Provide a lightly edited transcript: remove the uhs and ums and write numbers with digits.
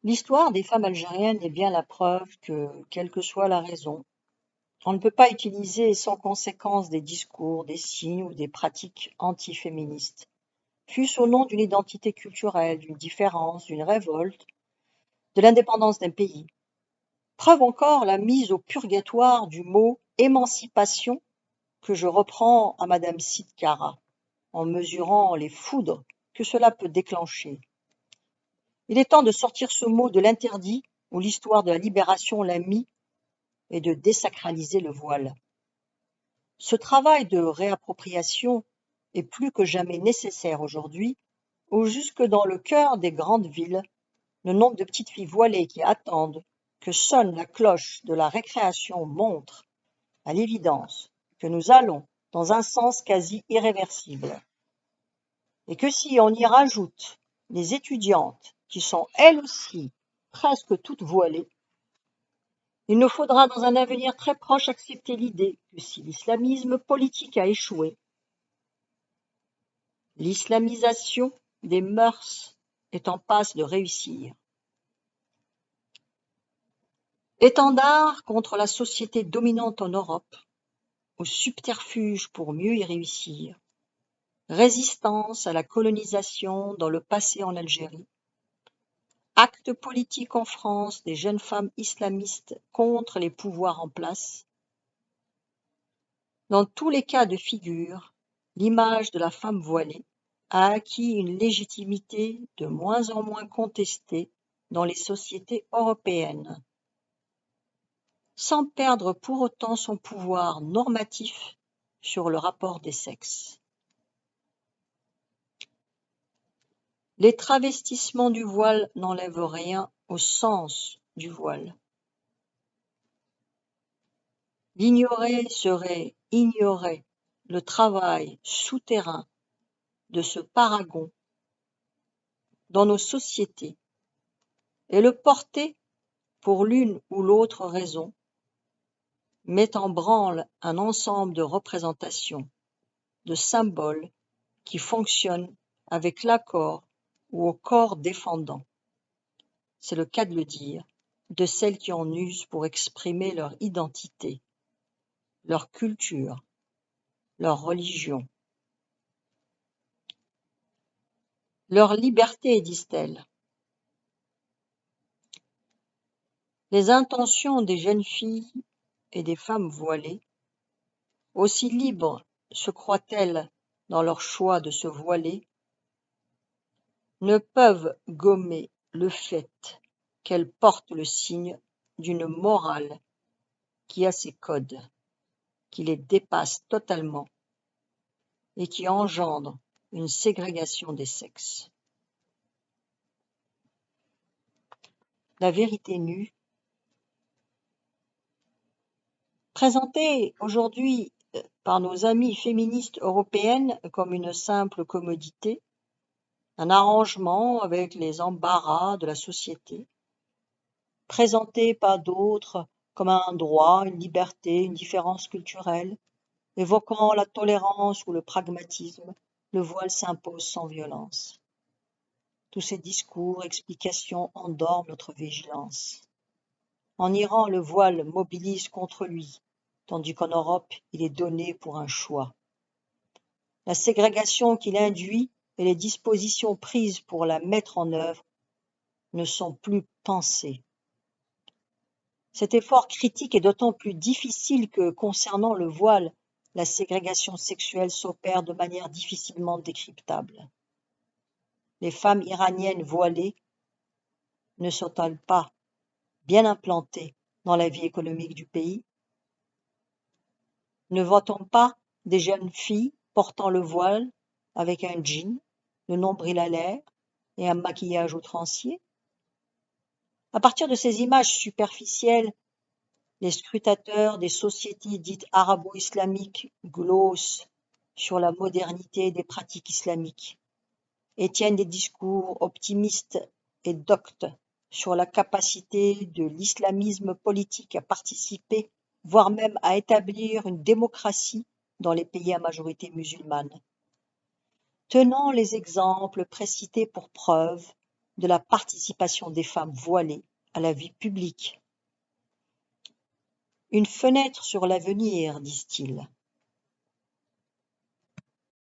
L'histoire des femmes algériennes est bien la preuve que, quelle que soit la raison, on ne peut pas utiliser sans conséquence des discours, des signes ou des pratiques antiféministes, fût-ce au nom d'une identité culturelle, d'une différence, d'une révolte, de l'indépendance d'un pays. Preuve encore la mise au purgatoire du mot émancipation que je reprends à Madame Sid Cara, en mesurant les foudres que cela peut déclencher. Il est temps de sortir ce mot de l'interdit où l'histoire de la libération l'a mis et de désacraliser le voile. Ce travail de réappropriation est plus que jamais nécessaire aujourd'hui, où jusque dans le cœur des grandes villes, le nombre de petites filles voilées qui attendent que sonne la cloche de la récréation montre, à l'évidence, que nous allons dans un sens quasi irréversible. Et que si on y rajoute les étudiantes qui sont elles aussi presque toutes voilées, il nous faudra dans un avenir très proche accepter l'idée que si l'islamisme politique a échoué, l'islamisation des mœurs est en passe de réussir. Étendard contre la société dominante en Europe, au subterfuge pour mieux y réussir, résistance à la colonisation dans le passé en Algérie, acte politique en France des jeunes femmes islamistes contre les pouvoirs en place. Dans tous les cas de figure, l'image de la femme voilée a acquis une légitimité de moins en moins contestée dans les sociétés européennes, sans perdre pour autant son pouvoir normatif sur le rapport des sexes. Les travestissements du voile n'enlèvent rien au sens du voile. L'ignorer serait ignorer le travail souterrain de ce paragon dans nos sociétés et le porter, pour l'une ou l'autre raison, met en branle un ensemble de représentations, de symboles qui fonctionnent avec l'accord ou au corps défendant, c'est le cas de le dire, de celles qui en usent pour exprimer leur identité, leur culture, leur religion. Leur liberté, disent-elles. Les intentions des jeunes filles et des femmes voilées, aussi libres se croient-elles dans leur choix de se voiler, ne peuvent gommer le fait qu'elles portent le signe d'une morale qui a ses codes, qui les dépasse totalement et qui engendre une ségrégation des sexes. La vérité nue, présentée aujourd'hui par nos amies féministes européennes comme une simple commodité, un arrangement avec les embarras de la société, présentée par d'autres comme un droit, une liberté, une différence culturelle, évoquant la tolérance ou le pragmatisme, le voile s'impose sans violence. Tous ces discours, explications endorment notre vigilance. En Iran, le voile mobilise contre lui, tandis qu'en Europe, il est donné pour un choix. La ségrégation qu'il induit et les dispositions prises pour la mettre en œuvre ne sont plus pensées. Cet effort critique est d'autant plus difficile que, concernant le voile, la ségrégation sexuelle s'opère de manière difficilement décryptable. Les femmes iraniennes voilées ne sont-elles pas bien implantées dans la vie économique du pays? Ne voit-on pas des jeunes filles portant le voile avec un jean, le nombril à l'air et un maquillage outrancier? À partir de ces images superficielles, les scrutateurs des sociétés dites arabo-islamiques glossent sur la modernité des pratiques islamiques et tiennent des discours optimistes et doctes sur la capacité de l'islamisme politique à participer, voire même à établir une démocratie dans les pays à majorité musulmane. Tenant les exemples précités pour preuve, de la participation des femmes voilées à la vie publique. Une fenêtre sur l'avenir, disent-ils.